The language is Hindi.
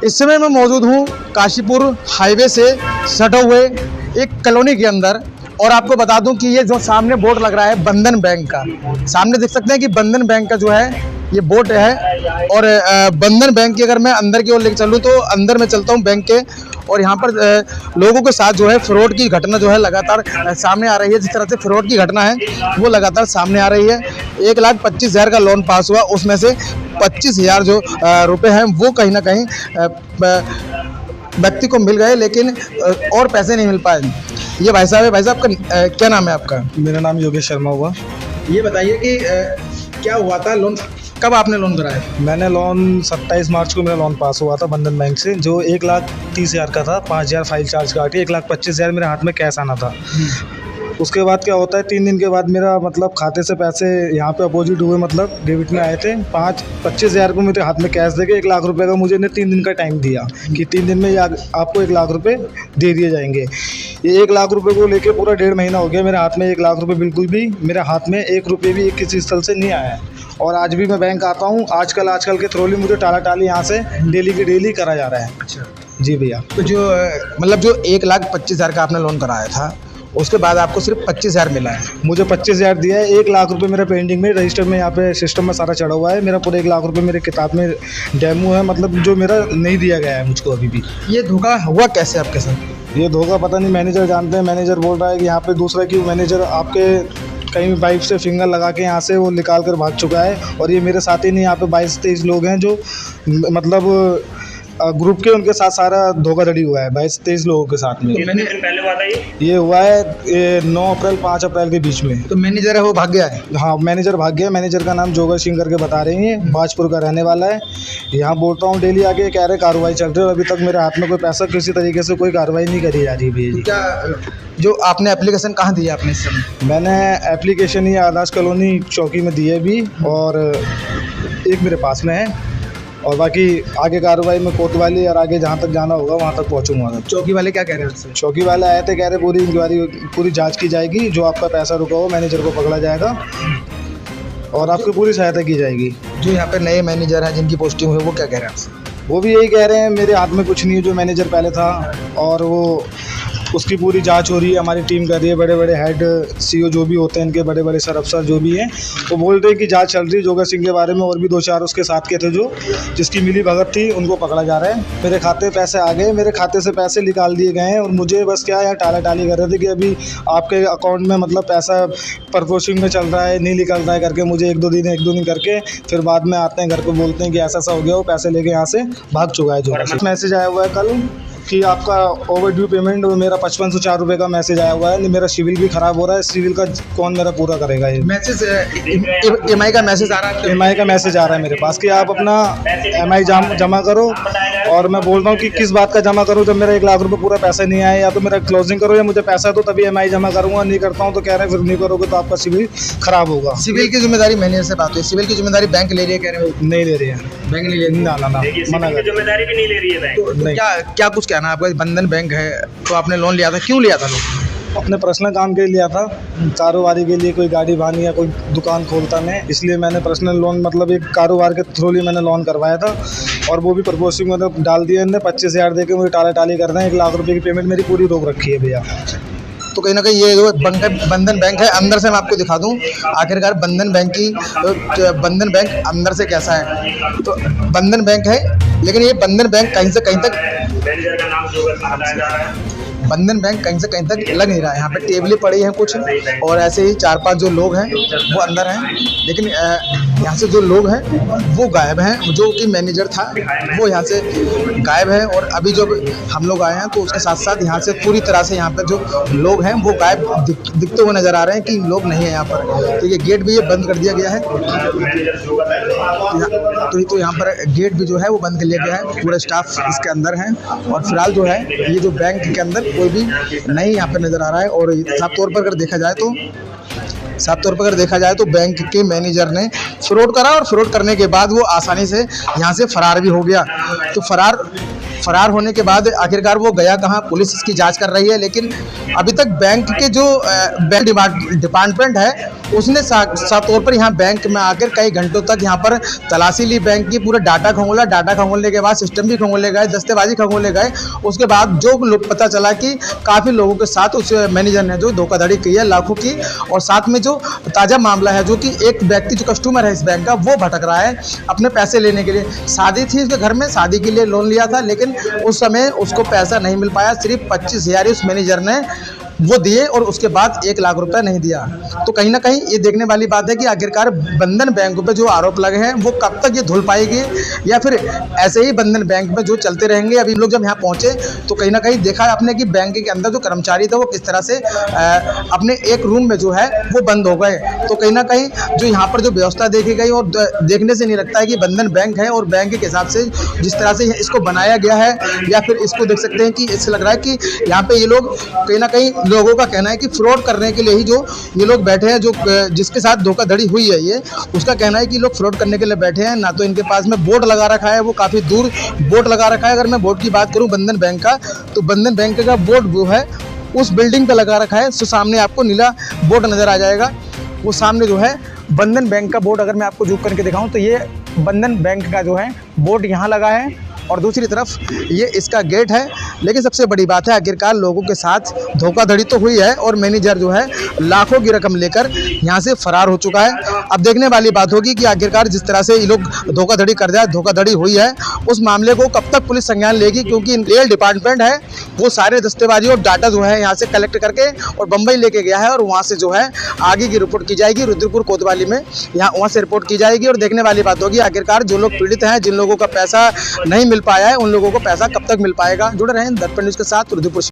इस समय मैं मौजूद हूँ काशीपुर हाईवे से सटे हुए एक कॉलोनी के अंदर, और आपको बता दूं कि ये जो सामने बोर्ड लग रहा है बंधन बैंक का, सामने देख सकते हैं कि बंधन बैंक का जो है ये बोर्ड है। और बंधन बैंक की अगर मैं अंदर की ओर लेकर चलूँ तो अंदर में चलता हूँ बैंक के, और यहाँ पर लोगों के साथ जो है फ्रॉड की घटना जो है लगातार सामने आ रही है। जिस तरह से फ्रॉड की घटना है वो लगातार सामने आ रही है। 1,25,000 का लोन पास हुआ, उसमें से 25,000 जो रुपए हैं वो कहीं ना कहीं व्यक्ति को मिल गए, लेकिन और पैसे नहीं मिल पाए। ये भाई साहब है। भाई साहब का क्या नाम है आपका? मेरा नाम योगेश शर्मा हुआ। ये बताइए कि क्या हुआ था, लोन कब आपने लोन कराया? मैंने लोन 27 मार्च को मेरा लोन पास हुआ था बंधन बैंक से, जो 1,30,000 का था। 5,000 फाइल चार्ज काट के 1,25,000 मेरे हाथ में कैश आना था। उसके बाद क्या होता है, 3 दिन के बाद मेरा मतलब खाते से पैसे यहाँ पे अपोजिट हुए, मतलब डेबिट में आए थे। 25,000 को मेरे हाथ में कैश देके 1,00,000 रुपये का मुझे ने 3 दिन का टाइम दिया कि 3 दिन में आपको 1,00,000 रुपये दे दिए जाएंगे। ये 1,00,000 रुपये को लेके पूरा 1.5 महीना हो गया मेरे हाथ में 1,00,000 रुपये बिल्कुल भी मेरे हाथ में 1 रुपये भी किसी स्थल से नहीं आया है। और आज भी मैं बैंक आता हूँ, आजकल के थ्रू मुझे टाला-टाली यहाँ से डेली की डेली करा जा रहा है। अच्छा जी भैया। तो जो मतलब जो 1,25,000 का आपने लोन कराया था, उसके बाद आपको सिर्फ 25,000 मिला है? मुझे 25,000 दिया है। 1,00,000 रुपये मेरे पेंडिंग में रजिस्टर में यहाँ पे सिस्टम में सारा चढ़ा हुआ है। मेरा पूरे 1,00,000 रुपये मेरे किताब में डेमो है, मतलब जो मेरा नहीं दिया गया है मुझको अभी भी। ये धोखा हुआ कैसे आपके साथ? ये धोखा पता नहीं, मैनेजर जानते हैं। मैनेजर बोल रहा है कि यहाँ पे दूसरा क्यों मैनेजर आपके कहीं पाइप से फिंगर लगा के यहाँ से वो निकाल कर भाग चुका है। और ये मेरे साथ ही नहीं, यहाँ पे 22-23 लोग हैं जो मतलब ग्रुप के, उनके साथ सारा धोखाधड़ी हुआ है 22-23 लोगों के साथ में। कितने दिन पहले हुआ था ये हुआ है 9 अप्रैल 5 अप्रैल के बीच में। तो मैनेजर है वो भाग गया है? हाँ, मैनेजर भाग गया। मैनेजर का नाम जोगर सिंह करके बता रहे हैं, बाजपुर का रहने वाला है। यहाँ बोलता हूँ डेली आके, कह रहे कार्रवाई चल रही है, और अभी तक मेरे हाथ में कोई पैसा किसी तरीके से कोई कार्रवाई नहीं करी जा रही है। क्या जो आपने एप्लीकेशन कहाँ दी है आपने इस समय? मैंने एप्लीकेशन ही आदास कॉलोनी चौकी में दी है अभी, और एक मेरे पास में है, और बाकी आगे कार्रवाई में कोतवाली और आगे जहाँ तक जाना होगा वहाँ तक पहुँचूंगा। चौकी वाले क्या कह रहे हैं उससे? चौकी वाले आए थे, कह रहे पूरी इंक्वायरी पूरी जांच की जाएगी, जो आपका पैसा रुका हो मैनेजर को पकड़ा जाएगा और आपकी पूरी सहायता की जाएगी। जो यहाँ पे नए मैनेजर हैं जिनकी पोस्टिंग हुई, वो क्या कह रहे हैं आपसे? वो भी यही कह रहे हैं, मेरे हाथ में कुछ नहीं है, जो मैनेजर पहले था, और वो उसकी पूरी जांच हो रही है, हमारी टीम कर रही है। बड़े बड़े हेड सीईओ जो भी होते हैं इनके, बड़े बड़े सर अफसर जो भी हैं, वो बोल रहे हैं कि जांच चल रही है। जोगा सिंह के बारे में और भी 2-4 उसके साथ के थे जो जिसकी मिली भगत थी, उनको पकड़ा जा रहा है। मेरे खाते पैसे आ गए, मेरे खाते से पैसे निकाल दिए गए हैं, और मुझे बस क्या यार टाला-टाली कर रहे थे कि अभी आपके अकाउंट में मतलब पैसा प्रोसेसिंग में चल रहा है, नहीं निकल रहा है करके मुझे एक दो दिन करके फिर बाद में आते हैं घर को, बोलते हैं कि ऐसा हो गया, वो पैसे लेके यहाँ से भाग चुका है। जो मैसेज आया हुआ है कल कि आपका ओवरड्यू पेमेंट, मेरा 5504 रुपये का मैसेज आया हुआ है। मेरा सिविल भी ख़राब हो रहा है, सिविल का कौन मेरा पूरा करेगा? ये मैसेज EMI का मैसेज आ रहा है? EMI का मैसेज आ रहा है मेरे पास कि आप अपना EMI जमा करो, और मैं बोल रहा हूँ कि किस बात का जमा करूँ जब मेरा 1,00,000 रुपये पूरा पैसा नहीं आया। या तो मेरा क्लोजिंग करो या मुझे पैसा दो, तभी EMI जमा करूँगा। नहीं करता हूँ तो कह रहे हैं फिर नहीं करोगे तो आपका सिविल ख़राब होगा। सिविल की जिम्मेदारी मैनेजर से बात हुई, सिविल की जिम्मेदारी बैंक ले रही है, कह रहे हो? नहीं ले रही है, बैंक नहीं ले रही? ना मना कर। जिम्मेदारी भी नहीं ले रही है बैंक। तो क्या कुछ कहना है आपका? बंधन बैंक है तो आपने लोन लिया था, क्यों लिया था लोन? अपने पर्सनल काम के लिए लिया था, कारोबारी के लिए, कोई गाड़ी भानी या कोई दुकान खोलता मैं, इसलिए मैंने पर्सनल लोन मतलब एक कारोबार के थ्रू ही मैंने लोन करवाया था। और वो भी प्रोसेसिंग मतलब डाल दिया इन्होंने, 25,000 दे के मुझे टाला-टाली कर रहे हैं। 1,00,000 रुपये की पेमेंट मेरी पूरी रोक रखी है भैया। तो कहीं ना कहीं ये जो बंधन बैंक है, अंदर से मैं आपको दिखा दूं आखिरकार बंधन बंधन बैंक अंदर से कैसा है। तो बंधन बैंक है, लेकिन ये बंधन बैंक कहीं से कहीं तक, मैनेजर का नाम जोगर बताया जा रहा है। बंधन बैंक कहीं से कहीं तक लग नहीं रहा है। यहाँ पे टेबलें पड़ी हैं कुछ, और ऐसे ही 4-5 जो लोग हैं वो अंदर हैं, लेकिन यहाँ से जो लोग हैं वो गायब हैं। जो कि मैनेजर था वो यहाँ से गायब है, और अभी जब हम लोग आए हैं तो उसके साथ साथ यहाँ से पूरी तरह से यहाँ पर जो लोग हैं वो गायब दिखते हुए नज़र आ रहे हैं कि लोग नहीं है यहाँ पर। तो ये गेट भी ये बंद कर दिया गया है, तो यहाँ पर गेट भी जो है वो बंद कर लिया गया है। पूरा स्टाफ इसके अंदर है, और फिलहाल जो है ये जो बैंक के अंदर कोई भी नहीं यहाँ पे नज़र आ रहा है। और साफ तौर पर अगर देखा जाए तो बैंक के मैनेजर ने फ्रॉड करा, और फ्रॉड करने के बाद वो आसानी से यहाँ से फरार भी हो गया। तो फरार फरार होने के बाद आखिरकार वो गया कहाँ, पुलिस इसकी जांच कर रही है। लेकिन अभी तक बैंक के जो बैंक डिपार्टमेंट है उसने साफ तौर पर यहाँ बैंक में आकर कई घंटों तक यहाँ पर तलाशी ली, बैंक की पूरा डाटा खंगोलने के बाद सिस्टम भी खंगोले गए, दस्तेबाजी खंगोले गए। उसके बाद जो पता चला कि काफ़ी लोगों के साथ उस मैनेजर ने जो धोखाधड़ी की है लाखों की। और साथ में जो ताज़ा मामला है जो कि एक व्यक्ति जो कस्टमर है इस बैंक का वो भटक रहा है अपने पैसे लेने के लिए। शादी थी उसके घर में, शादी के लिए लोन लिया था, लेकिन उस समय उसको पैसा नहीं मिल पाया। सिर्फ 25,000 उस मैनेजर ने वो दिए और उसके बाद 1 लाख रुपए नहीं दिया। तो कहीं ना कहीं ये देखने वाली बात है कि आखिरकार बंधन बैंक पे जो आरोप लगे हैं वो कब तक ये धुल पाएगी, या फिर ऐसे ही बंधन बैंक में जो चलते रहेंगे। अभी लोग जब यहाँ पहुँचे तो कहीं ना कहीं देखा आपने कि बैंक के अंदर जो कर्मचारी था वो किस तरह से अपने एक रूम में जो है वो बंद हो गए। तो कहीं ना कहीं जो यहाँ पर जो व्यवस्था देखी गई और देखने से नहीं लगता है कि बंधन बैंक है और बैंक के हिसाब से जिस तरह से इसको बनाया गया है, या फिर इसको देख सकते हैं कि इससे लग रहा है कि यहाँ पे ये लोग कहीं ना कहीं लोगों का कहना है कि फ्रॉड करने के लिए ही जो ये लोग बैठे हैं, जो जिसके साथ धोखाधड़ी हुई है ये उसका कहना है कि लोग फ्रॉड करने के लिए बैठे हैं। ना तो इनके पास में बोर्ड लगा रखा है, वो काफ़ी दूर बोर्ड लगा रखा है। अगर मैं बोर्ड की बात करूं बंधन बैंक का, तो बंधन बैंक का बोर्ड वो है उस बिल्डिंग पे लगा रखा है। सो सामने आपको नीला बोर्ड नज़र आ जाएगा, वो सामने जो है बंधन बैंक का बोर्ड। अगर मैं आपको जूम करके दिखाऊं तो ये बंधन बैंक का जो है बोर्ड यहाँ लगा है और दूसरी तरफ ये इसका गेट है। लेकिन सबसे बड़ी बात है आखिरकार लोगों के साथ धोखाधड़ी तो हुई है और मैनेजर जो है लाखों की रकम लेकर यहाँ से फरार हो चुका है। अब देखने वाली बात होगी कि आखिरकार जिस तरह से ये लोग धोखाधड़ी कर जाए, धोखाधड़ी हुई है, उस मामले को कब तक पुलिस संज्ञान लेगी, क्योंकि रियल डिपार्टमेंट है वो सारे दस्तेबाजी और डाटा जो है यहाँ से कलेक्ट करके और बम्बई लेके गया है और वहाँ से जो है आगे की रिपोर्ट की जाएगी रुद्रपुर कोतवाली में, यहाँ वहाँ से रिपोर्ट की जाएगी। और देखने वाली बात होगी आखिरकार जो लोग पीड़ित हैं, जिन लोगों का पैसा नहीं मिल पाया है, उन लोगों को पैसा कब तक मिल पाएगा। जुड़े रहें दर्पण न्यूज़ के साथ रुद्रपुर।